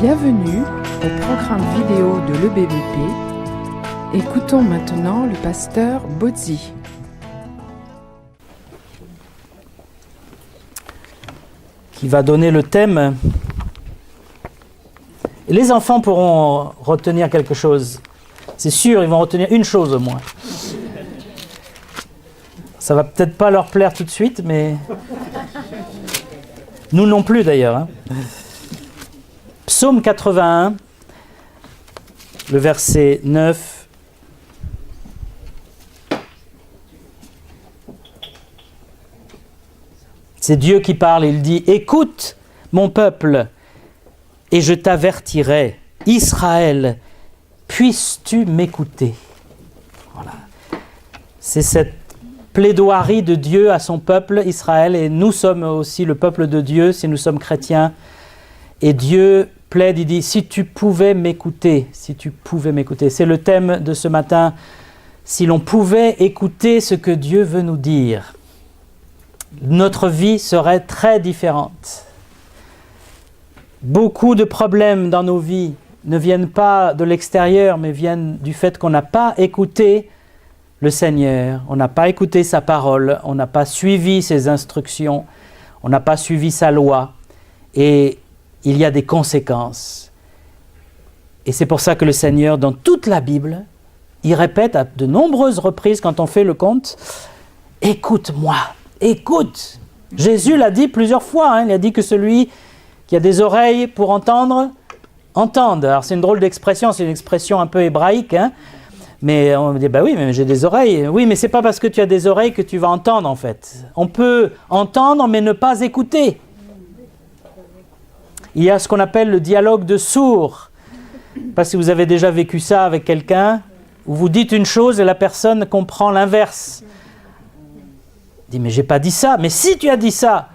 Bienvenue au programme vidéo de l'EBVP. Écoutons maintenant le pasteur Bozzi. Qui va donner le thème. Les enfants pourront retenir quelque chose. C'est sûr, ils vont retenir une chose au moins. Ça va peut-être pas leur plaire tout de suite, mais nous non plus d'ailleurs. Hein. Psaume 81, le verset 9. C'est Dieu qui parle, il dit « Écoute, mon peuple, et je t'avertirai, Israël, puisses-tu m'écouter ?» Voilà. C'est cette plaidoirie de Dieu à son peuple, Israël, et nous sommes aussi le peuple de Dieu, si nous sommes chrétiens. Et Dieu plaide, il dit « Si tu pouvais m'écouter, si tu pouvais m'écouter ». C'est le thème de ce matin, si l'on pouvait écouter ce que Dieu veut nous dire. Notre vie serait très différente. Beaucoup de problèmes dans nos vies ne viennent pas de l'extérieur, mais viennent du fait qu'on n'a pas écouté le Seigneur, on n'a pas écouté sa parole, on n'a pas suivi ses instructions, on n'a pas suivi sa loi, et il y a des conséquences. Et c'est pour ça que le Seigneur, dans toute la Bible, il répète à de nombreuses reprises, quand on fait le compte, « Écoute-moi ». Écoute, Jésus l'a dit plusieurs fois, hein, il a dit que celui qui a des oreilles pour entendre, entende. Alors c'est une drôle d'expression, c'est une expression un peu hébraïque, hein, mais on me dit, bah oui, mais j'ai des oreilles. Oui, mais c'est pas parce que tu as des oreilles que tu vas entendre en fait. On peut entendre mais ne pas écouter. Il y a ce qu'on appelle le dialogue de sourds. Je ne sais pas si vous avez déjà vécu ça avec quelqu'un, où vous dites une chose et la personne comprend l'inverse. Dit, mais j'ai pas dit ça. Mais si tu as dit ça.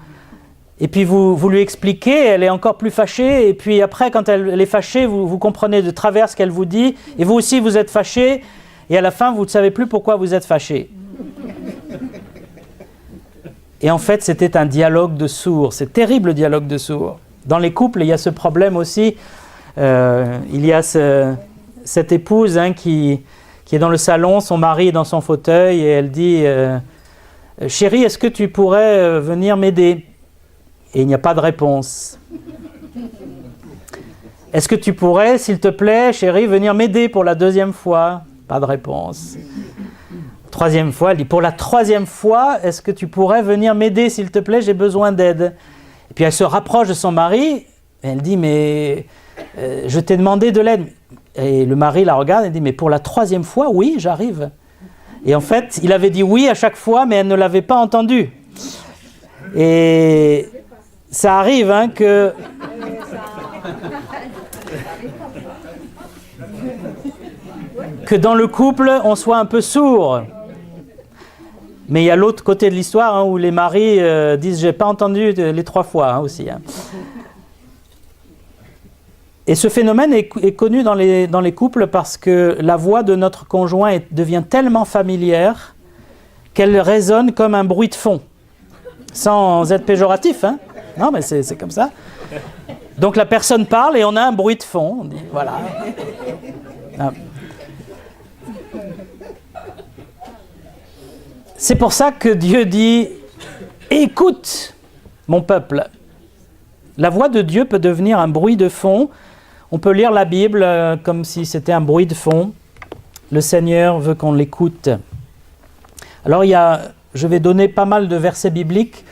Et puis vous lui expliquez, elle est encore plus fâchée. Et puis après, quand elle est fâchée, vous comprenez de travers ce qu'elle vous dit. Et vous aussi, vous êtes fâché. Et à la fin, vous ne savez plus pourquoi vous êtes fâché. Et en fait, c'était un dialogue de sourds. C'est terrible, le dialogue de sourds. Dans les couples, il y a ce problème aussi. Il y a cette épouse qui est dans le salon, son mari est dans son fauteuil. Et elle dit... Chérie, est-ce que tu pourrais venir m'aider ? Et il n'y a pas de réponse. Est-ce que tu pourrais, s'il te plaît, chérie, venir m'aider pour la deuxième fois ? Pas de réponse. Troisième fois, elle dit, pour la troisième fois, est-ce que tu pourrais venir m'aider, s'il te plaît, j'ai besoin d'aide. Et puis elle se rapproche de son mari, et elle dit, mais je t'ai demandé de l'aide. Et le mari la regarde et dit, mais pour la troisième fois, oui, j'arrive. Et en fait, il avait dit oui à chaque fois, mais elle ne l'avait pas entendu. Et ça arrive que dans le couple, on soit un peu sourd. Mais il y a l'autre côté de l'histoire où les maris disent « j'ai pas entendu » les 3 fois aussi. Et ce phénomène est connu dans les couples parce que la voix de notre conjoint devient tellement familière qu'elle résonne comme un bruit de fond. Sans être péjoratif, hein. Non, mais c'est comme ça. Donc la personne parle et on a un bruit de fond. On dit, voilà. C'est pour ça que Dieu dit « Écoute, mon peuple ». La voix de Dieu peut devenir un bruit de fond. On peut lire la Bible comme si c'était un bruit de fond. Le Seigneur veut qu'on l'écoute. Alors je vais donner pas mal de versets bibliques.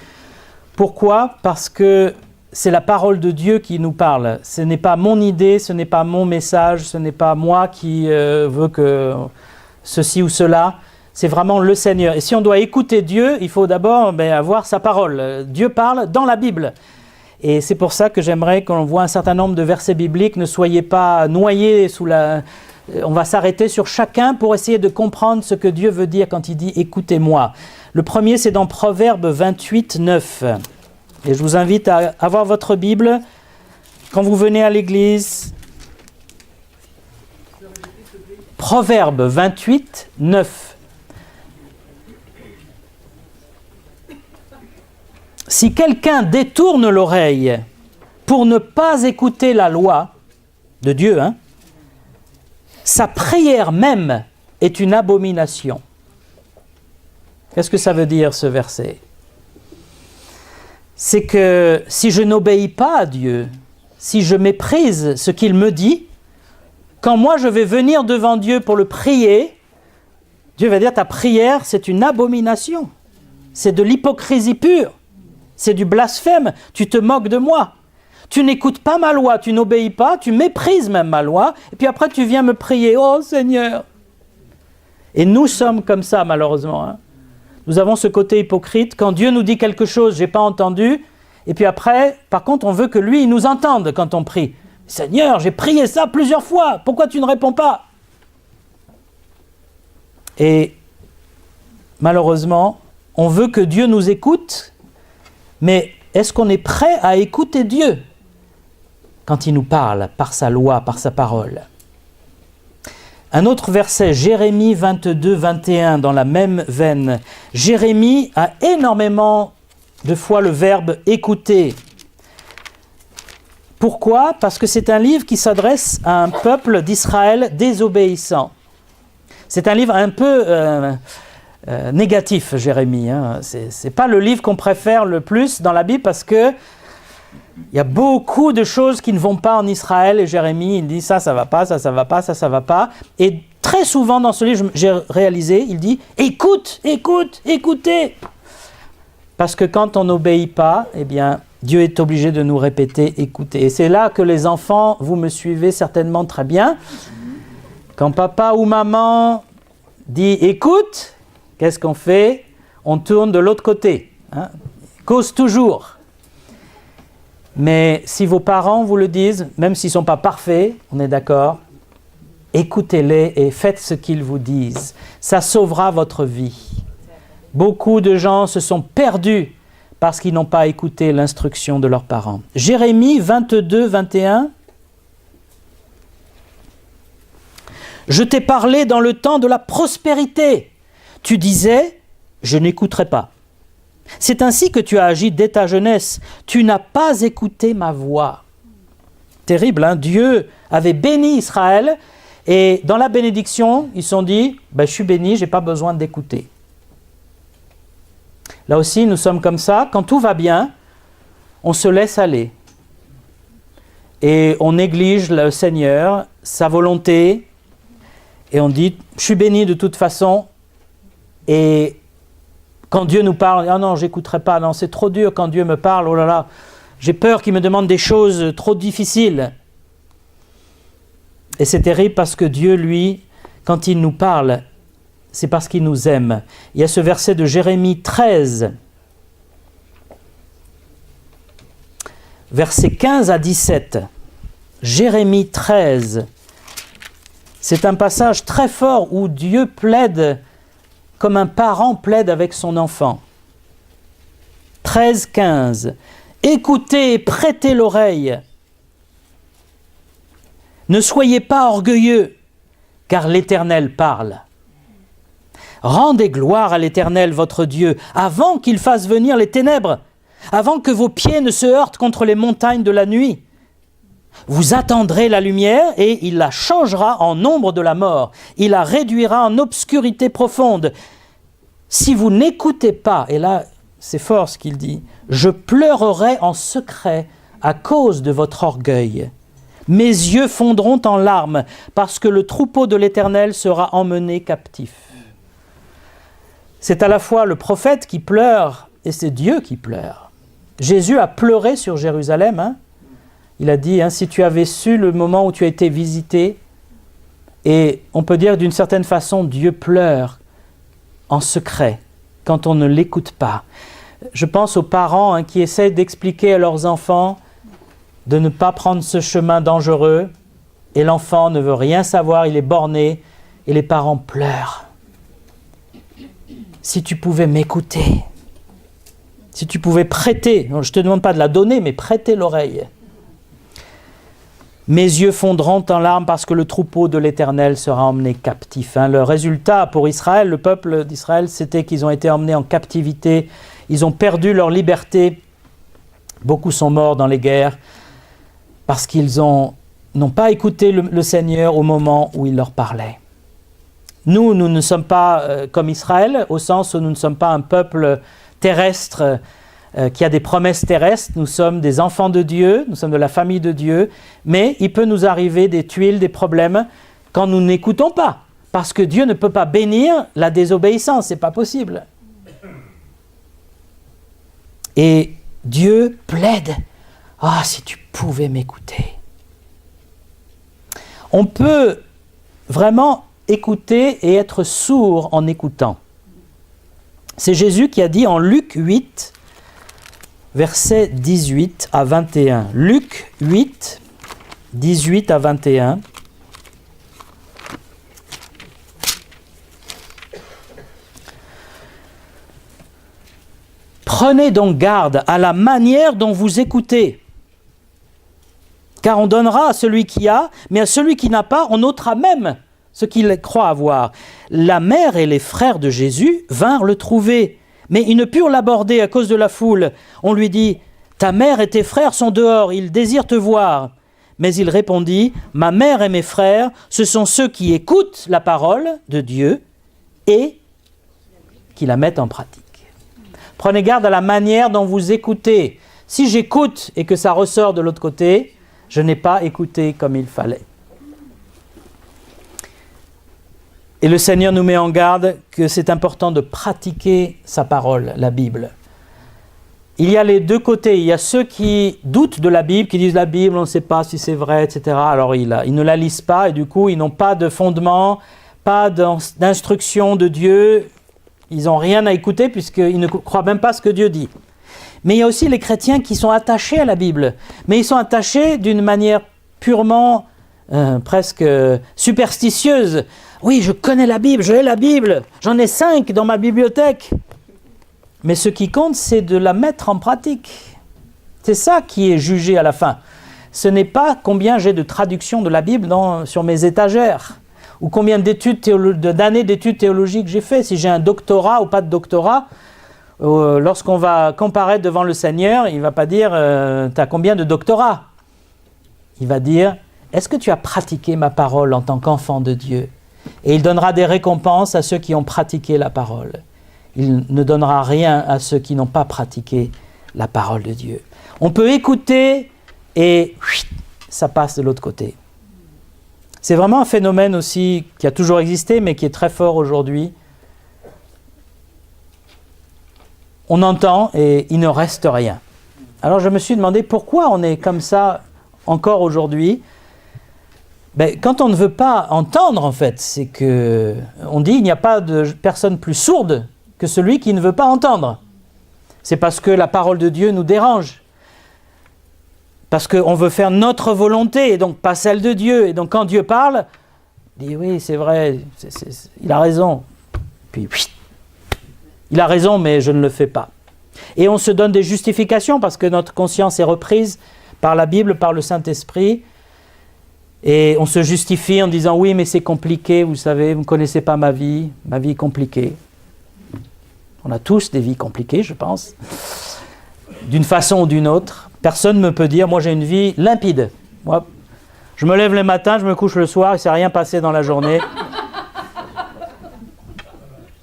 Pourquoi ? Parce que c'est la parole de Dieu qui nous parle. Ce n'est pas mon idée, ce n'est pas mon message, ce n'est pas moi qui veux que ceci ou cela. C'est vraiment le Seigneur. Et si on doit écouter Dieu, il faut d'abord avoir sa parole. Dieu parle dans la Bible. Et c'est pour ça que j'aimerais qu'on voit un certain nombre de versets bibliques. Ne soyez pas noyés sous la... On va s'arrêter sur chacun pour essayer de comprendre ce que Dieu veut dire quand il dit « écoutez-moi ». Le premier, c'est dans Proverbe 28, 9. Et je vous invite à avoir votre Bible quand vous venez à l'église. Proverbe 28, 9. Si quelqu'un détourne l'oreille pour ne pas écouter la loi, de Dieu, hein. Sa prière même est une abomination. Qu'est-ce que ça veut dire ce verset? C'est que si je n'obéis pas à Dieu, si je méprise ce qu'il me dit, quand moi je vais venir devant Dieu pour le prier, Dieu va dire ta prière c'est une abomination. C'est de l'hypocrisie pure. C'est du blasphème. Tu te moques de moi. Tu n'écoutes pas ma loi, tu n'obéis pas, tu méprises même ma loi, et puis après tu viens me prier, oh Seigneur. Et nous sommes comme ça malheureusement, hein. Nous avons ce côté hypocrite, quand Dieu nous dit quelque chose, je n'ai pas entendu, et puis après, par contre, on veut que lui, il nous entende quand on prie. Seigneur, j'ai prié ça plusieurs fois, pourquoi tu ne réponds pas? Et malheureusement, on veut que Dieu nous écoute, mais est-ce qu'on est prêt à écouter Dieu quand il nous parle par sa loi, par sa parole? Un autre verset, Jérémie 22, 21, dans la même veine. Jérémie a énormément de fois le verbe « écouter ». Pourquoi? Parce que c'est un livre qui s'adresse à un peuple d'Israël désobéissant. C'est un livre un peu négatif, Jérémie, hein. C'est pas le livre qu'on préfère le plus dans la Bible parce que il y a beaucoup de choses qui ne vont pas en Israël et Jérémie, il dit ça va pas, ça va pas, ça va pas. Et très souvent dans ce livre, j'ai réalisé, il dit écoutez. Parce que quand on n'obéit pas, eh bien, Dieu est obligé de nous répéter écoutez. Et c'est là que les enfants, vous me suivez certainement très bien. Quand papa ou maman dit écoute, qu'est-ce qu'on fait? On tourne de l'autre côté, hein? Cause toujours. Mais si vos parents vous le disent, même s'ils ne sont pas parfaits, on est d'accord, écoutez-les et faites ce qu'ils vous disent. Ça sauvera votre vie. Beaucoup de gens se sont perdus parce qu'ils n'ont pas écouté l'instruction de leurs parents. Jérémie 22, 21. Je t'ai parlé dans le temps de la prospérité. Tu disais, je n'écouterai pas. C'est ainsi que tu as agi dès ta jeunesse. Tu n'as pas écouté ma voix. Terrible, hein? Dieu avait béni Israël et dans la bénédiction, ils se sont dit, je suis béni, je n'ai pas besoin d'écouter. Là aussi, nous sommes comme ça. Quand tout va bien, on se laisse aller. Et on néglige le Seigneur, sa volonté, et on dit, je suis béni de toute façon. Et quand Dieu nous parle, ah non, j'écouterai pas, non, c'est trop dur quand Dieu me parle, oh là là, j'ai peur qu'il me demande des choses trop difficiles. Et c'est terrible parce que Dieu, lui, quand il nous parle, c'est parce qu'il nous aime. Il y a ce verset de Jérémie 13, versets 15 à 17. Jérémie 13, c'est un passage très fort où Dieu plaide comme un parent plaide avec son enfant. 13, 15. Écoutez et prêtez l'oreille. Ne soyez pas orgueilleux, car l'Éternel parle. Rendez gloire à l'Éternel votre Dieu, avant qu'il fasse venir les ténèbres, avant que vos pieds ne se heurtent contre les montagnes de la nuit. Vous attendrez la lumière et il la changera en ombre de la mort. Il la réduira en obscurité profonde. Si vous n'écoutez pas, et là c'est fort ce qu'il dit, je pleurerai en secret à cause de votre orgueil. Mes yeux fondront en larmes parce que le troupeau de l'Éternel sera emmené captif. C'est à la fois le prophète qui pleure et c'est Dieu qui pleure. Jésus a pleuré sur Jérusalem, hein. Il a dit, si tu avais su le moment où tu as été visité, et on peut dire d'une certaine façon, Dieu pleure en secret quand on ne l'écoute pas. Je pense aux parents qui essayent d'expliquer à leurs enfants de ne pas prendre ce chemin dangereux, et l'enfant ne veut rien savoir, il est borné, et les parents pleurent. Si tu pouvais m'écouter, si tu pouvais prêter, je ne te demande pas de la donner, mais prêter l'oreille. Mes yeux fondront en larmes parce que le troupeau de l'Éternel sera emmené captif. Le résultat pour Israël, le peuple d'Israël, c'était qu'ils ont été emmenés en captivité. Ils ont perdu leur liberté. Beaucoup sont morts dans les guerres parce qu'ils ont n'ont pas écouté le Seigneur au moment où il leur parlait. Nous ne sommes pas comme Israël, au sens où nous ne sommes pas un peuple terrestre qui a des promesses terrestres. Nous sommes des enfants de Dieu, nous sommes de la famille de Dieu, mais il peut nous arriver des tuiles, des problèmes quand nous n'écoutons pas, parce que Dieu ne peut pas bénir la désobéissance, c'est pas possible. Et Dieu plaide, « Ah, si tu pouvais m'écouter !» On peut vraiment écouter et être sourd en écoutant. C'est Jésus qui a dit en Luc 8, versets 18 à 21. Luc 8, 18 à 21. Prenez donc garde à la manière dont vous écoutez, car on donnera à celui qui a, mais à celui qui n'a pas, on ôtera même ce qu'il croit avoir. La mère et les frères de Jésus vinrent le trouver, mais ils ne purent l'aborder à cause de la foule. On lui dit, « Ta mère et tes frères sont dehors, ils désirent te voir. » Mais il répondit, « Ma mère et mes frères, ce sont ceux qui écoutent la parole de Dieu et qui la mettent en pratique. » Prenez garde à la manière dont vous écoutez. Si j'écoute et que ça ressort de l'autre côté, je n'ai pas écouté comme il fallait. Et le Seigneur nous met en garde que c'est important de pratiquer sa parole, la Bible. Il y a les deux côtés. Il y a ceux qui doutent de la Bible, qui disent la Bible, on ne sait pas si c'est vrai, etc. Alors ils ne la lisent pas et du coup, ils n'ont pas de fondement, pas d'instruction de Dieu. Ils n'ont rien à écouter puisqu'ils ne croient même pas ce que Dieu dit. Mais il y a aussi les chrétiens qui sont attachés à la Bible. Mais ils sont attachés d'une manière purement, presque superstitieuse. Oui, je connais la Bible, je l'ai la Bible, j'en ai 5 dans ma bibliothèque. Mais ce qui compte, c'est de la mettre en pratique. C'est ça qui est jugé à la fin. Ce n'est pas combien j'ai de traductions de la Bible sur mes étagères, ou combien d'années d'études théologiques j'ai fait, si j'ai un doctorat ou pas de doctorat. Lorsqu'on va comparaître devant le Seigneur, il ne va pas dire « t'as combien de doctorats ?» Il va dire « est-ce que tu as pratiqué ma parole en tant qu'enfant de Dieu ?» Et il donnera des récompenses à ceux qui ont pratiqué la parole. Il ne donnera rien à ceux qui n'ont pas pratiqué la parole de Dieu. On peut écouter et ça passe de l'autre côté. C'est vraiment un phénomène aussi qui a toujours existé mais qui est très fort aujourd'hui. On entend et il ne reste rien. Alors je me suis demandé pourquoi on est comme ça encore aujourd'hui. Quand on ne veut pas entendre, en fait, c'est que on dit il n'y a pas de personne plus sourde que celui qui ne veut pas entendre. C'est parce que la parole de Dieu nous dérange. Parce qu'on veut faire notre volonté et donc pas celle de Dieu. Et donc quand Dieu parle, il dit oui, c'est vrai, il a raison. Puis il a raison, mais je ne le fais pas. Et on se donne des justifications parce que notre conscience est reprise par la Bible, par le Saint-Esprit. Et on se justifie en disant « oui, mais c'est compliqué, vous savez, vous ne connaissez pas ma vie est compliquée. » On a tous des vies compliquées, je pense, d'une façon ou d'une autre. Personne ne me peut dire « moi j'ai une vie limpide. Moi, je me lève le matin, je me couche le soir, il ne s'est rien passé dans la journée.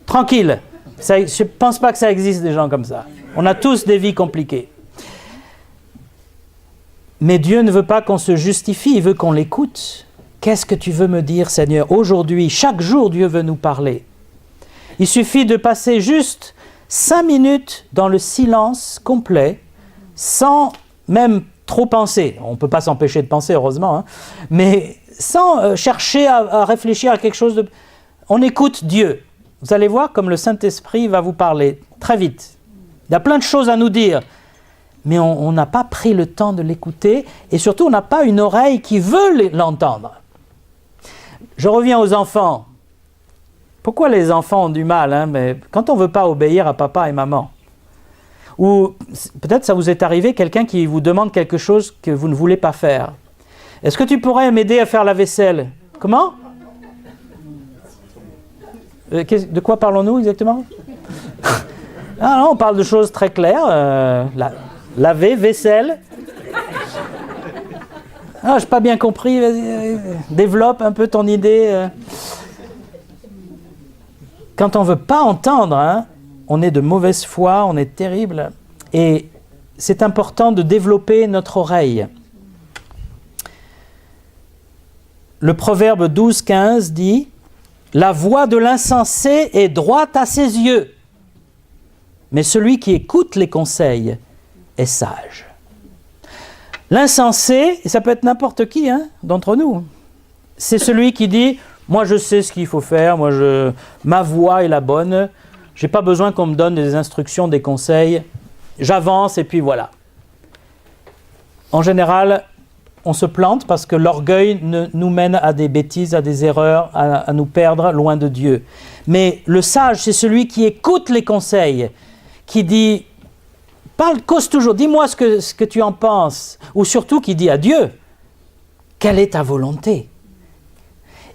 Tranquille. » Je ne pense pas que ça existe des gens comme ça. On a tous des vies compliquées. Mais Dieu ne veut pas qu'on se justifie, il veut qu'on l'écoute. Qu'est-ce que tu veux me dire, Seigneur? Aujourd'hui, chaque jour, Dieu veut nous parler. Il suffit de passer juste 5 minutes dans le silence complet, sans même trop penser. On ne peut pas s'empêcher de penser, heureusement, hein, mais sans chercher à réfléchir à quelque chose de... On écoute Dieu. Vous allez voir comme le Saint-Esprit va vous parler très vite. Il y a plein de choses à nous dire. Mais on n'a pas pris le temps de l'écouter et surtout on n'a pas une oreille qui veut l'entendre. Je reviens aux enfants. Pourquoi les enfants ont du mal mais quand on ne veut pas obéir à papa et maman. Ou peut-être ça vous est arrivé, quelqu'un qui vous demande quelque chose que vous ne voulez pas faire. Est-ce que tu pourrais m'aider à faire la vaisselle? Comment? De quoi parlons-nous exactement? Non, on parle de choses très claires. Laver, vaisselle. Ah, je n'ai pas bien compris, vas-y, développe un peu ton idée. Quand on ne veut pas entendre, hein, on est de mauvaise foi, on est terrible. Et c'est important de développer notre oreille. Le proverbe 12-15 dit « La voix de l'insensé est droite à ses yeux, mais celui qui écoute les conseils est sage. » L'insensé, et ça peut être n'importe qui d'entre nous, c'est celui qui dit « Moi je sais ce qu'il faut faire, ma voix est la bonne, je n'ai pas besoin qu'on me donne des instructions, des conseils, j'avance et puis voilà. » En général, on se plante parce que l'orgueil nous mène à des bêtises, à des erreurs, à nous perdre loin de Dieu. Mais le sage, c'est celui qui écoute les conseils, qui dit « Parle, cause toujours, dis-moi ce que tu en penses. » Ou surtout qui dit à Dieu « Quelle est ta volonté ?»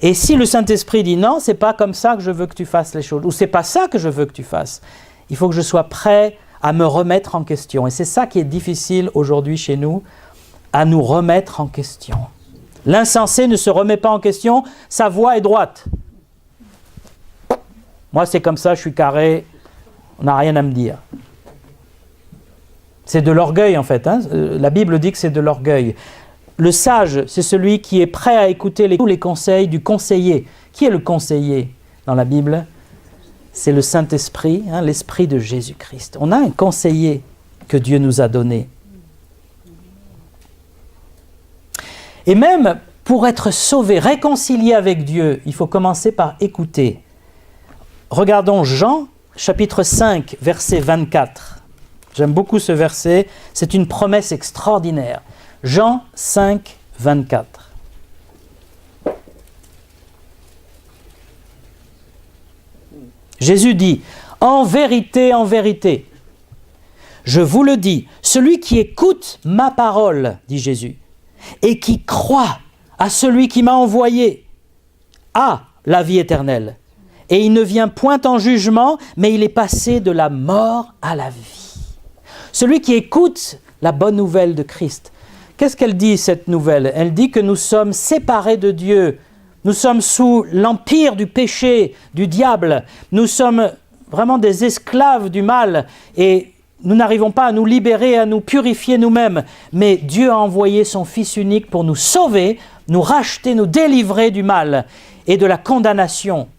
Et si le Saint-Esprit dit « Non, c'est pas comme ça que je veux que tu fasses les choses. » Ou « C'est pas ça que je veux que tu fasses. » Il faut que je sois prêt à me remettre en question. Et c'est ça qui est difficile aujourd'hui chez nous, à nous remettre en question. L'insensé ne se remet pas en question, sa voix est droite. Moi, c'est comme ça, je suis carré, on n'a rien à me dire. C'est de l'orgueil, en fait. La Bible dit que c'est de l'orgueil. Le sage, c'est celui qui est prêt à écouter tous les conseils du conseiller. Qui est le conseiller dans la Bible ? C'est le Saint-Esprit, l'Esprit de Jésus-Christ. On a un conseiller que Dieu nous a donné. Et même pour être sauvé, réconcilié avec Dieu, il faut commencer par écouter. Regardons Jean, chapitre 5, verset 24. J'aime beaucoup ce verset, c'est une promesse extraordinaire. Jean 5, 24. Jésus dit, « En vérité, je vous le dis, celui qui écoute ma parole, dit Jésus, et qui croit à celui qui m'a envoyé, a la vie éternelle. Et il ne vient point en jugement, mais il est passé de la mort à la vie. » Celui qui écoute la bonne nouvelle de Christ. Qu'est-ce qu'elle dit, cette nouvelle ? Elle dit que nous sommes séparés de Dieu. Nous sommes sous l'empire du péché, du diable. Nous sommes vraiment des esclaves du mal et nous n'arrivons pas à nous libérer, à nous purifier nous-mêmes. Mais Dieu a envoyé son Fils unique pour nous sauver, nous racheter, nous délivrer du mal et de la condamnation.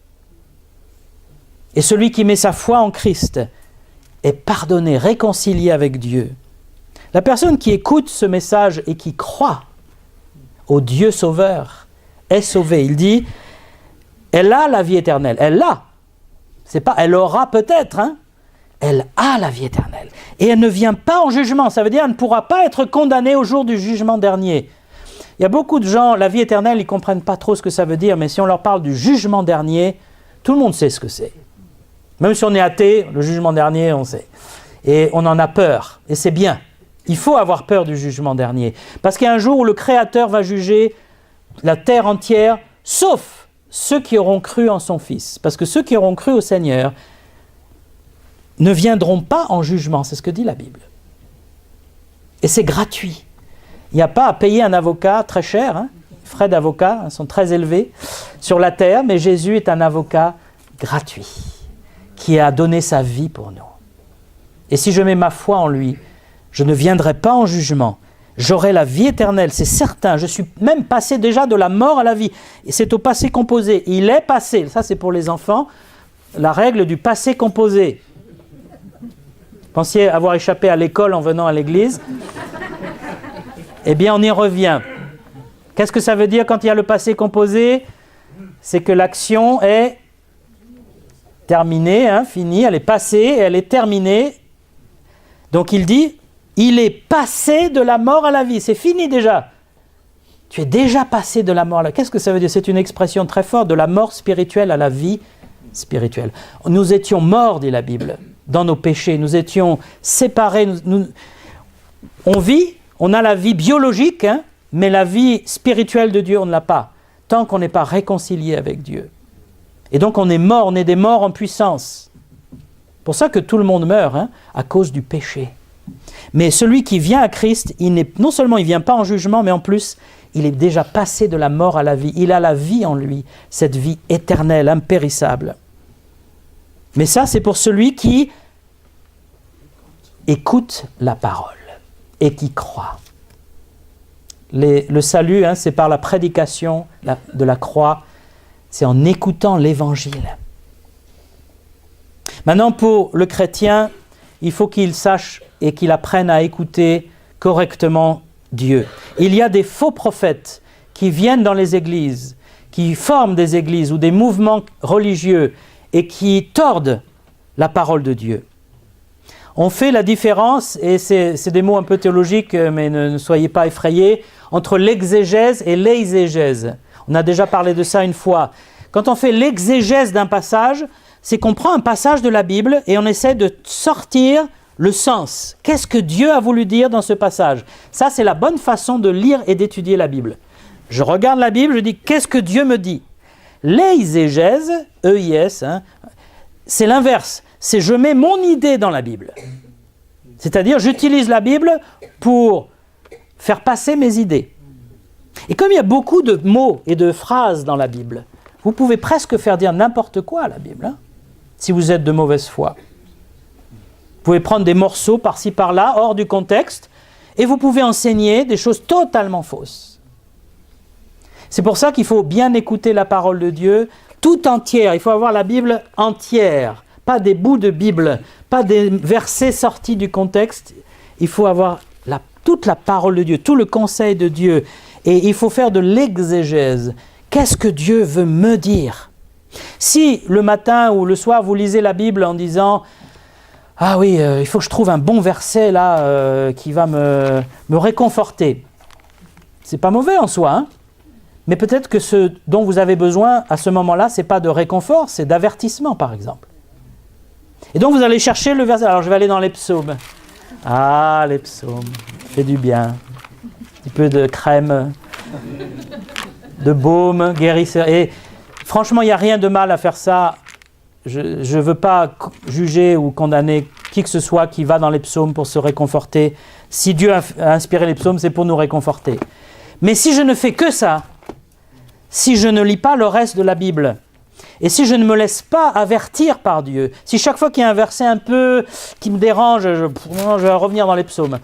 Et celui qui met sa foi en Christ est pardonné, réconcilié avec Dieu. La personne qui écoute ce message et qui croit au Dieu sauveur est sauvée. Il dit, elle a la vie éternelle. Elle l'a. C'est pas, elle aura peut-être, Elle a la vie éternelle. Et elle ne vient pas en jugement. Ça veut dire qu'elle ne pourra pas être condamnée au jour du jugement dernier. Il y a beaucoup de gens, la vie éternelle, ils ne comprennent pas trop ce que ça veut dire, mais si on leur parle du jugement dernier, tout le monde sait ce que c'est. Même si on est athée, le jugement dernier, on sait. Et on en a peur. Et c'est bien. Il faut avoir peur du jugement dernier. Parce qu'il y a un jour où le Créateur va juger la terre entière, sauf ceux qui auront cru en son Fils. Parce que ceux qui auront cru au Seigneur ne viendront pas en jugement. C'est ce que dit la Bible. Et c'est gratuit. Il n'y a pas à payer un avocat très cher. Les frais d'avocat sont très élevés sur la terre, mais Jésus est un avocat gratuit qui a donné sa vie pour nous. Et si je mets ma foi en lui, je ne viendrai pas en jugement. J'aurai la vie éternelle, c'est certain. Je suis même passé déjà de la mort à la vie. Et c'est au passé composé. Il est passé, ça c'est pour les enfants, la règle du passé composé. Vous pensiez avoir échappé à l'école en venant à l'église ? Eh bien, on y revient. Qu'est-ce que ça veut dire quand il y a le passé composé ? C'est que l'action est terminée, finie, elle est passée et elle est terminée. Donc il dit, il est passé de la mort à la vie. C'est fini déjà. Tu es déjà passé de la mort à la vie. Qu'est-ce que ça veut dire ? C'est une expression très forte, de la mort spirituelle à la vie spirituelle. Nous étions morts, dit la Bible, dans nos péchés. Nous étions séparés. On vit, on a la vie biologique, mais la vie spirituelle de Dieu, on ne l'a pas, tant qu'on n'est pas réconcilié avec Dieu. Et donc on est mort, on est des morts en puissance. C'est pour ça que tout le monde meurt, à cause du péché. Mais celui qui vient à Christ, non seulement il ne vient pas en jugement, mais en plus, il est déjà passé de la mort à la vie. Il a la vie en lui, cette vie éternelle, impérissable. Mais ça, c'est pour celui qui écoute la parole et qui croit. Le salut, c'est par la prédication de la croix, c'est en écoutant l'évangile. Maintenant, pour le chrétien, il faut qu'il sache et qu'il apprenne à écouter correctement Dieu. Il y a des faux prophètes qui viennent dans les églises, qui forment des églises ou des mouvements religieux et qui tordent la parole de Dieu. On fait la différence, et c'est des mots un peu théologiques, mais ne soyez pas effrayés, entre l'exégèse et l'exégèse. On a déjà parlé de ça une fois. Quand on fait l'exégèse d'un passage, c'est qu'on prend un passage de la Bible et on essaie de sortir le sens. Qu'est-ce que Dieu a voulu dire dans ce passage? Ça, c'est la bonne façon de lire et d'étudier la Bible. Je regarde la Bible, je dis, qu'est-ce que Dieu me dit? L'exégèse, E-I-S, c'est l'inverse. C'est je mets mon idée dans la Bible. C'est-à-dire, j'utilise la Bible pour faire passer mes idées. Et comme il y a beaucoup de mots et de phrases dans la Bible, vous pouvez presque faire dire n'importe quoi à la Bible, si vous êtes de mauvaise foi. Vous pouvez prendre des morceaux par-ci par-là, hors du contexte, et vous pouvez enseigner des choses totalement fausses. C'est pour ça qu'il faut bien écouter la parole de Dieu tout entière. Il faut avoir la Bible entière, pas des bouts de Bible, pas des versets sortis du contexte. Il faut avoir toute la parole de Dieu, tout le conseil de Dieu. Et il faut faire de l'exégèse. Qu'est-ce que Dieu veut me dire? Si le matin ou le soir, vous lisez la Bible en disant « Ah oui, il faut que je trouve un bon verset là qui va me réconforter. » C'est pas mauvais en soi, mais peut-être que ce dont vous avez besoin à ce moment-là, c'est pas de réconfort, c'est d'avertissement par exemple. Et donc vous allez chercher le verset. Alors je vais aller dans les psaumes. Ah, les psaumes, fait du bien. Un petit peu de crème, de baume, guérisseur. Et franchement, il n'y a rien de mal à faire ça. Je ne veux pas juger ou condamner qui que ce soit qui va dans les psaumes pour se réconforter. Si Dieu a inspiré les psaumes, c'est pour nous réconforter. Mais si je ne fais que ça, si je ne lis pas le reste de la Bible, et si je ne me laisse pas avertir par Dieu, si chaque fois qu'il y a un verset un peu qui me dérange, je vais revenir dans les psaumes,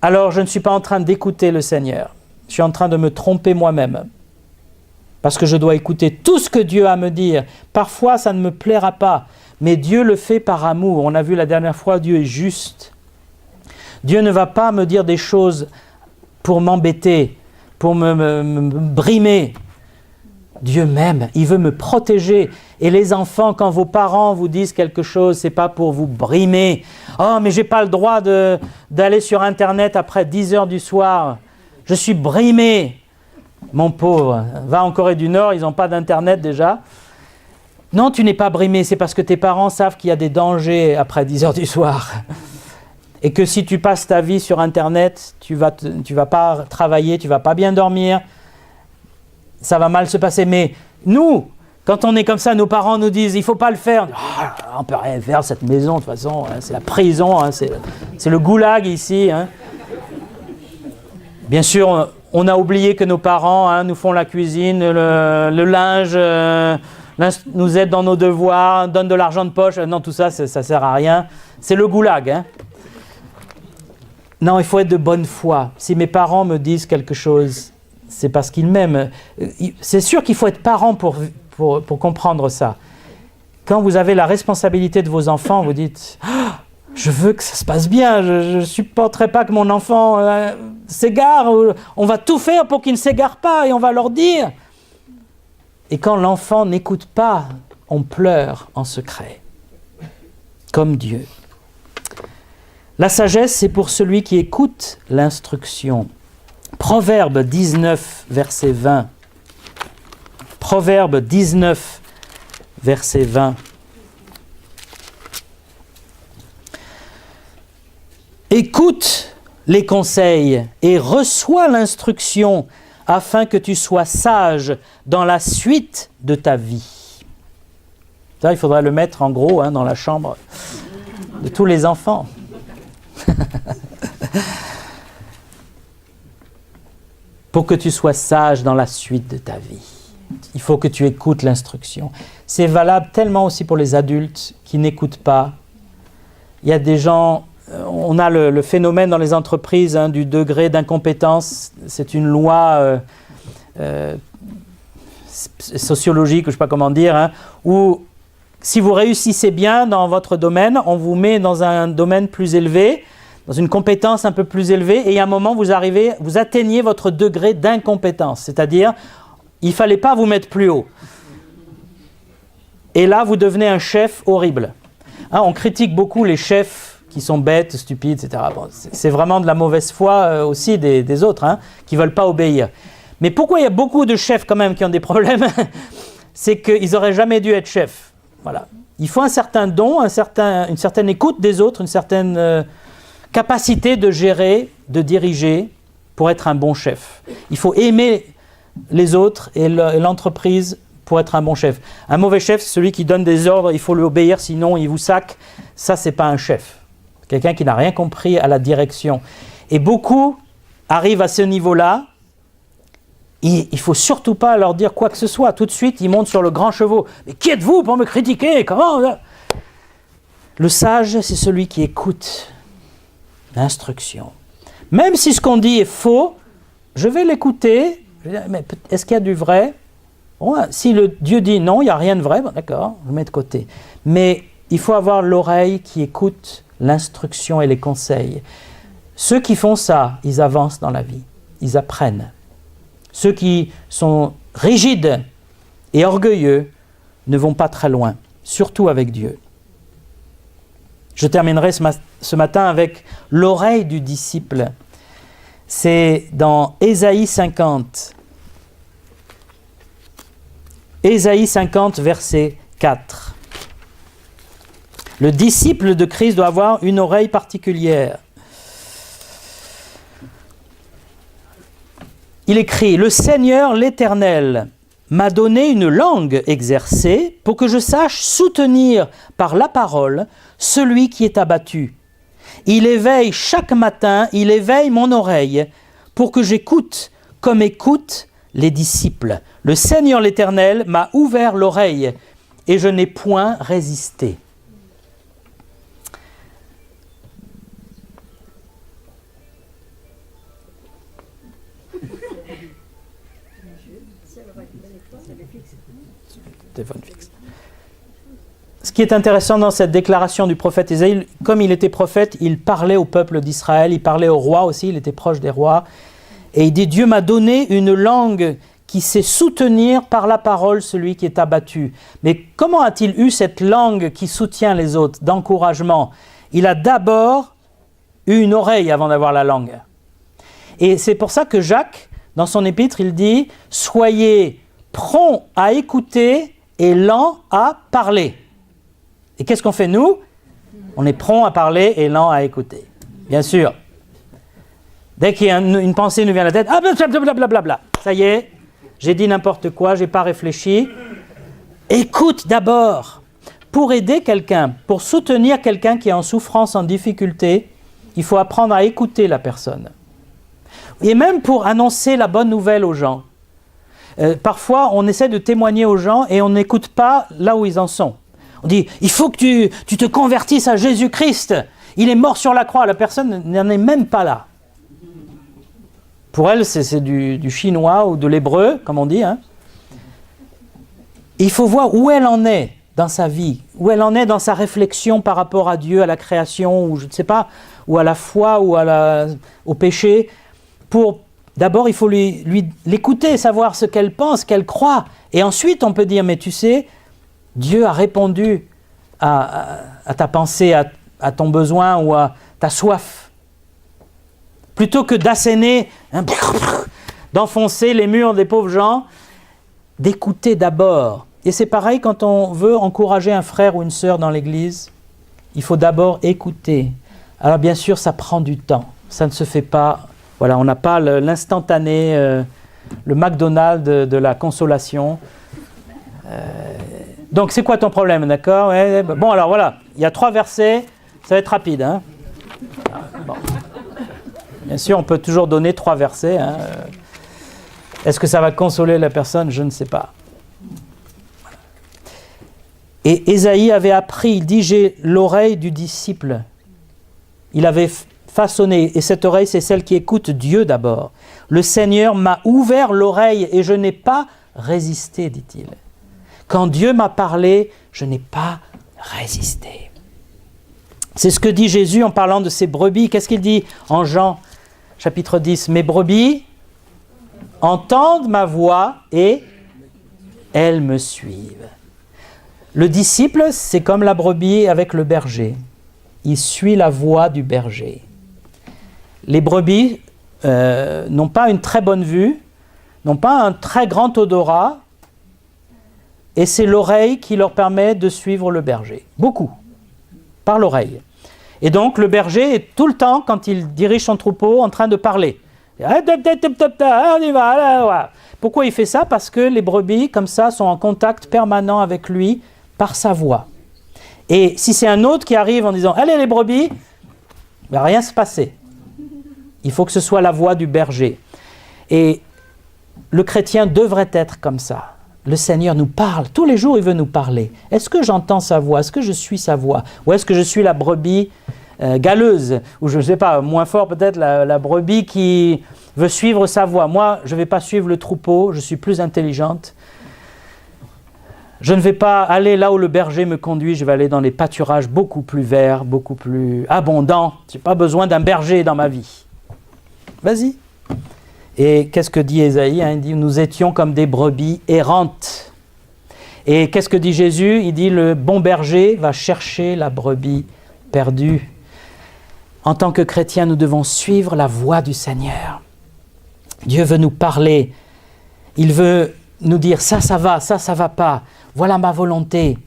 alors je ne suis pas en train d'écouter le Seigneur. Je suis en train de me tromper moi-même. Parce que je dois écouter tout ce que Dieu a à me dire. Parfois, ça ne me plaira pas, mais Dieu le fait par amour. On a vu la dernière fois, Dieu est juste. Dieu ne va pas me dire des choses pour m'embêter, pour me brimer. Dieu m'aime, il veut me protéger. Et les enfants, quand vos parents vous disent quelque chose, c'est pas pour vous brimer. « Oh, mais j'ai pas le droit d'aller sur Internet après 10 heures du soir. Je suis brimé. » Mon pauvre, va en Corée du Nord, ils n'ont pas d'Internet déjà. Non, tu n'es pas brimé, c'est parce que tes parents savent qu'il y a des dangers après 10 heures du soir. Et que si tu passes ta vie sur Internet, tu vas pas travailler, tu vas pas bien dormir. Ça va mal se passer. Mais nous, quand on est comme ça, nos parents nous disent « il ne faut pas le faire ». On ne peut rien faire, cette maison, de toute façon, c'est la prison, c'est le goulag ici. Bien sûr, on a oublié que nos parents nous font la cuisine, le linge, nous aident dans nos devoirs, donnent de l'argent de poche. Non, tout ça, ça ne sert à rien. C'est le goulag. Non, il faut être de bonne foi. Si mes parents me disent quelque chose, c'est parce qu'ils m'aiment. C'est sûr qu'il faut être parent pour comprendre ça. Quand vous avez la responsabilité de vos enfants, vous dites « je veux que ça se passe bien, je ne supporterai pas que mon enfant s'égare, on va tout faire pour qu'il ne s'égare pas et on va leur dire. » Et quand l'enfant n'écoute pas, on pleure en secret, comme Dieu. La sagesse, c'est pour celui qui écoute l'instruction. Proverbe 19, verset 20. Proverbe 19, verset 20. Écoute les conseils et reçois l'instruction afin que tu sois sage dans la suite de ta vie. Ça, il faudrait le mettre en gros dans la chambre de tous les enfants. Pour que tu sois sage dans la suite de ta vie, il faut que tu écoutes l'instruction. C'est valable tellement aussi pour les adultes qui n'écoutent pas. Il y a des gens, on a le phénomène dans les entreprises du degré d'incompétence. C'est une loi sociologique, je ne sais pas comment dire, où si vous réussissez bien dans votre domaine, on vous met dans un domaine plus élevé, dans une compétence un peu plus élevée, et à un moment, vous atteignez votre degré d'incompétence. C'est-à-dire, il ne fallait pas vous mettre plus haut. Et là, vous devenez un chef horrible. On critique beaucoup les chefs qui sont bêtes, stupides, etc. Bon, c'est vraiment de la mauvaise foi aussi des autres, qui ne veulent pas obéir. Mais pourquoi il y a beaucoup de chefs quand même qui ont des problèmes? C'est qu'ils n'auraient jamais dû être chefs. Voilà. Il faut un certain don, une certaine écoute des autres, une certaine capacité de gérer, de diriger pour être un bon chef. Il faut aimer les autres et l'entreprise pour être un bon chef. Un mauvais chef, c'est celui qui donne des ordres, il faut lui obéir, sinon il vous sac. Ça, c'est pas un chef. Quelqu'un qui n'a rien compris à la direction. Et beaucoup arrivent à ce niveau-là. Il ne faut surtout pas leur dire quoi que ce soit. Tout de suite, ils montent sur le grand chevaux. Mais qui êtes-vous pour me critiquer? Comment? Le sage, c'est celui qui écoute l'instruction. Même si ce qu'on dit est faux, je vais l'écouter. Je vais dire, mais est-ce qu'il y a du vrai? Bon, si Dieu dit non, il n'y a rien de vrai, bon, d'accord, je le mets de côté. Mais il faut avoir l'oreille qui écoute l'instruction et les conseils. Ceux qui font ça, ils avancent dans la vie, ils apprennent. Ceux qui sont rigides et orgueilleux ne vont pas très loin, surtout avec Dieu. Je terminerai ce matin avec l'oreille du disciple. C'est dans Ésaïe 50. Ésaïe 50, verset 4. Le disciple de Christ doit avoir une oreille particulière. Il écrit « Le Seigneur l'Éternel m'a donné une langue exercée pour que je sache soutenir par la parole celui qui est abattu. Il éveille chaque matin, il éveille mon oreille pour que j'écoute comme écoutent les disciples. Le Seigneur l'Éternel m'a ouvert l'oreille et je n'ai point résisté. » Téléphone fixe. Ce qui est intéressant dans cette déclaration du prophète Ésaïe, comme il était prophète, il parlait au peuple d'Israël, il parlait aux rois aussi, il était proche des rois. Et il dit, Dieu m'a donné une langue qui sait soutenir par la parole celui qui est abattu. Mais comment a-t-il eu cette langue qui soutient les autres, d'encouragement? Il a d'abord eu une oreille avant d'avoir la langue. Et c'est pour ça que Jacques, dans son épître, il dit, soyez prompts à écouter et lent à parler. Et qu'est-ce qu'on fait nous? On est prompt à parler et lent à écouter. Bien sûr. Dès qu'il y a une pensée nous vient à la tête, ah blablabla, ça y est, j'ai dit n'importe quoi, j'ai pas réfléchi. Écoute d'abord. Pour aider quelqu'un, pour soutenir quelqu'un qui est en souffrance, en difficulté, il faut apprendre à écouter la personne. Et même pour annoncer la bonne nouvelle aux gens. Parfois, on essaie de témoigner aux gens et on n'écoute pas là où ils en sont. On dit, il faut que tu te convertisses à Jésus-Christ. Il est mort sur la croix. La personne n'en est même pas là. Pour elle, c'est du chinois ou de l'hébreu, comme on dit. Il faut voir où elle en est dans sa vie, où elle en est dans sa réflexion par rapport à Dieu, à la création, ou je ne sais pas, ou à la foi, ou au péché. D'abord, il faut l'écouter, savoir ce qu'elle pense, qu'elle croit. Et ensuite, on peut dire, mais tu sais, Dieu a répondu à ta pensée, à ton besoin ou à ta soif. Plutôt que d'asséner, d'enfoncer les murs des pauvres gens, d'écouter d'abord. Et c'est pareil quand on veut encourager un frère ou une sœur dans l'église, il faut d'abord écouter. Alors bien sûr, ça prend du temps. Ça ne se fait pas... Voilà, on n'a pas l'instantané, le McDonald's de la consolation. Donc, c'est quoi ton problème, d'accord? Bon, alors voilà, il y a 3 versets, ça va être rapide. Bon. Bien sûr, on peut toujours donner 3 versets. Hein. Est-ce que ça va consoler la personne? Je ne sais pas. Et Ésaïe avait appris, il dit, j'ai l'oreille du disciple. Il avait façonné, et cette oreille, c'est celle qui écoute Dieu d'abord. Le Seigneur m'a ouvert l'oreille et je n'ai pas résisté, dit-il. Quand Dieu m'a parlé, je n'ai pas résisté. C'est ce que dit Jésus en parlant de ses brebis. Qu'est-ce qu'il dit en Jean chapitre 10? Mes brebis entendent ma voix et elles me suivent. Le disciple, c'est comme la brebis avec le berger. Il suit la voix du berger. Les brebis n'ont pas une très bonne vue, n'ont pas un très grand odorat, et c'est l'oreille qui leur permet de suivre le berger. Beaucoup, par l'oreille. Et donc le berger est tout le temps, quand il dirige son troupeau, en train de parler. Pourquoi il fait ça? Parce que les brebis, comme ça, sont en contact permanent avec lui par sa voix. Et si c'est un autre qui arrive en disant « Allez les brebis », il ne va rien se passer. Il faut que ce soit la voix du berger. Et le chrétien devrait être comme ça. Le Seigneur nous parle. Tous les jours, il veut nous parler. Est-ce que j'entends sa voix? Est-ce que je suis sa voix? Ou est-ce que je suis la brebis galeuse? Ou je ne sais pas, moins fort peut-être, la brebis qui veut suivre sa voix. Moi, je ne vais pas suivre le troupeau. Je suis plus intelligente. Je ne vais pas aller là où le berger me conduit. Je vais aller dans les pâturages beaucoup plus verts, beaucoup plus abondants. Je n'ai pas besoin d'un berger dans ma vie. Vas-y. Et qu'est-ce que dit Ésaïe? Il dit, nous étions comme des brebis errantes. Et qu'est-ce que dit Jésus? Il dit, le bon berger va chercher la brebis perdue. En tant que chrétiens, nous devons suivre la voix du Seigneur. Dieu veut nous parler. Il veut nous dire, ça va pas. Voilà ma volonté.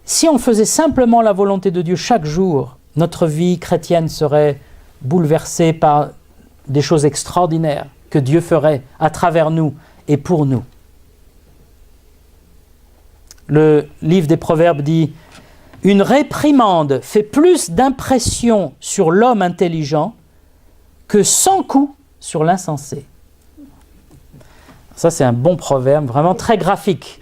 Si on faisait simplement la volonté de Dieu chaque jour, notre vie chrétienne serait bouleversée par des choses extraordinaires que Dieu ferait à travers nous et pour nous. Le livre des Proverbes dit « Une réprimande fait plus d'impression sur l'homme intelligent que 100 coups sur l'insensé. » Ça, c'est un bon proverbe, vraiment très graphique.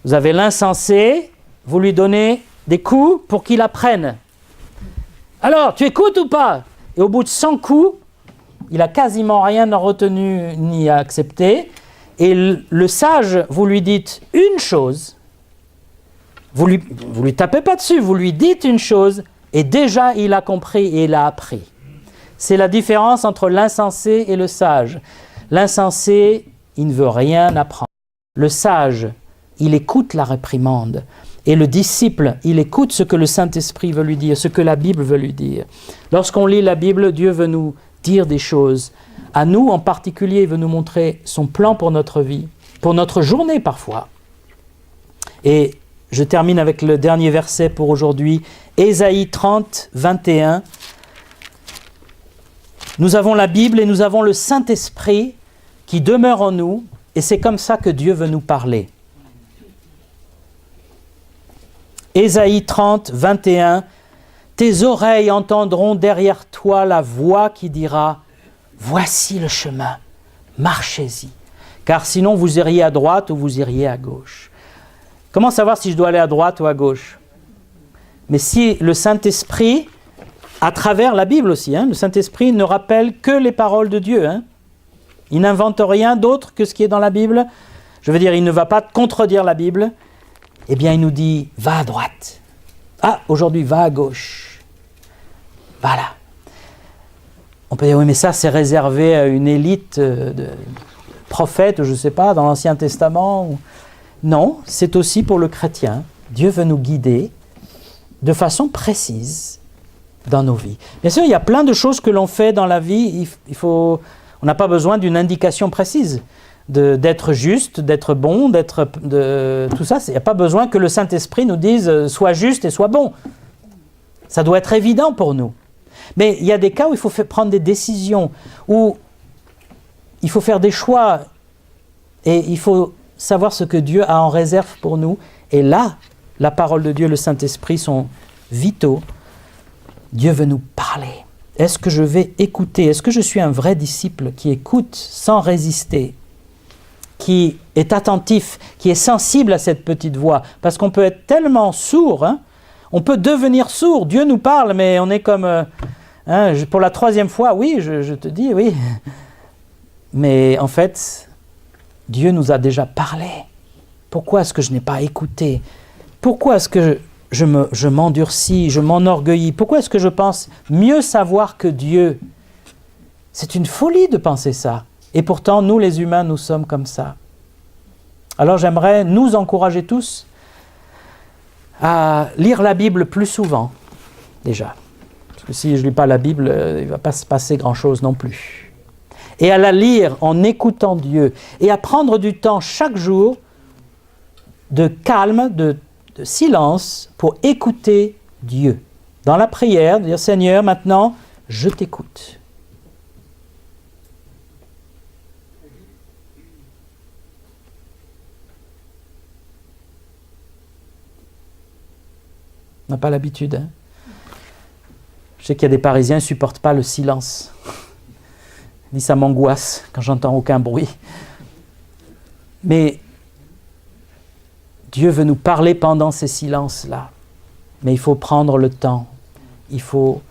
Vous avez l'insensé, vous lui donnez des coups pour qu'il apprenne. Alors, tu écoutes ou pas? Et au bout de 100 coups, il n'a quasiment rien retenu ni accepté. Et le sage, vous lui dites une chose, vous lui tapez pas dessus, vous lui dites une chose, et déjà il a compris et il a appris. C'est la différence entre l'insensé et le sage. L'insensé, il ne veut rien apprendre. Le sage, il écoute la réprimande. Et le disciple, il écoute ce que le Saint-Esprit veut lui dire, ce que la Bible veut lui dire. Lorsqu'on lit la Bible, Dieu veut nous dire des choses. À nous en particulier, il veut nous montrer son plan pour notre vie, pour notre journée parfois. Et je termine avec le dernier verset pour aujourd'hui, Ésaïe 30, 21. Nous avons la Bible et nous avons le Saint-Esprit qui demeure en nous, et c'est comme ça que Dieu veut nous parler. Ésaïe 30, 21. Tes oreilles entendront derrière toi la voix qui dira « Voici le chemin, marchez-y. » Car sinon vous iriez à droite ou vous iriez à gauche. Comment savoir si je dois aller à droite ou à gauche? Mais si le Saint-Esprit, à travers la Bible aussi, le Saint-Esprit ne rappelle que les paroles de Dieu. Il n'invente rien d'autre que ce qui est dans la Bible. Je veux dire, il ne va pas contredire la Bible. Eh bien, il nous dit « Va à droite. Ah, aujourd'hui, va à gauche. » Voilà. On peut dire « Oui, mais ça, c'est réservé à une élite de prophètes, je ne sais pas, dans l'Ancien Testament. » Non, c'est aussi pour le chrétien. Dieu veut nous guider de façon précise dans nos vies. Bien sûr, il y a plein de choses que l'on fait dans la vie. On n'a pas besoin d'une indication précise. D'être juste, d'être bon, tout ça, il n'y a pas besoin que le Saint-Esprit nous dise « sois juste et sois bon ». Ça doit être évident pour nous. Mais il y a des cas où il faut prendre des décisions, où il faut faire des choix, et il faut savoir ce que Dieu a en réserve pour nous. Et là, la parole de Dieu, le Saint-Esprit sont vitaux. Dieu veut nous parler. Est-ce que je vais écouter? Est-ce que je suis un vrai disciple qui écoute sans résister, qui est attentif, qui est sensible à cette petite voix? Parce qu'on peut être tellement sourd, hein, on peut devenir sourd. Dieu nous parle, mais on est comme... pour la 3e fois, oui, je te dis, oui. Mais en fait, Dieu nous a déjà parlé. Pourquoi est-ce que je n'ai pas écouté? Pourquoi est-ce que je m'endurcis, je m'enorgueillis? Pourquoi est-ce que je pense mieux savoir que Dieu? C'est une folie de penser ça. Et pourtant, nous les humains, nous sommes comme ça. Alors j'aimerais nous encourager tous à lire la Bible plus souvent, déjà. Parce que si je ne lis pas la Bible, il ne va pas se passer grand-chose non plus. Et à la lire en écoutant Dieu. Et à prendre du temps chaque jour de calme, de silence pour écouter Dieu. Dans la prière, dire Seigneur, maintenant, je t'écoute. On n'a pas l'habitude. Hein? Je sais qu'il y a des Parisiens qui ne supportent pas le silence. Ils disent ça m'angoisse quand j'entends aucun bruit. Mais Dieu veut nous parler pendant ces silences-là. Mais il faut prendre le temps. Il faut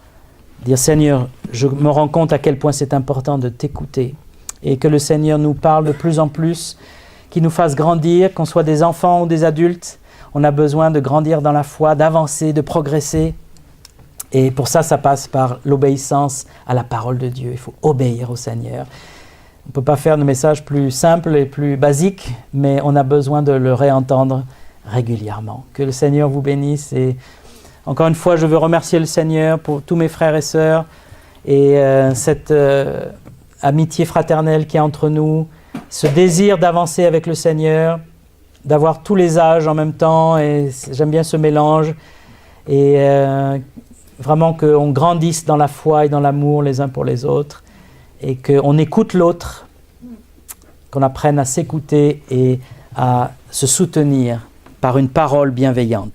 dire, Seigneur, je me rends compte à quel point c'est important de t'écouter. Et que le Seigneur nous parle de plus en plus, qu'il nous fasse grandir, qu'on soit des enfants ou des adultes. On a besoin de grandir dans la foi, d'avancer, de progresser. Et pour ça, ça passe par l'obéissance à la parole de Dieu. Il faut obéir au Seigneur. On ne peut pas faire de message plus simple et plus basique, mais on a besoin de le réentendre régulièrement. Que le Seigneur vous bénisse. Et encore une fois, je veux remercier le Seigneur pour tous mes frères et sœurs et cette amitié fraternelle qui est entre nous, ce désir d'avancer avec le Seigneur, d'avoir tous les âges en même temps, et j'aime bien ce mélange, et vraiment qu'on grandisse dans la foi et dans l'amour les uns pour les autres, et qu'on écoute l'autre, qu'on apprenne à s'écouter et à se soutenir par une parole bienveillante.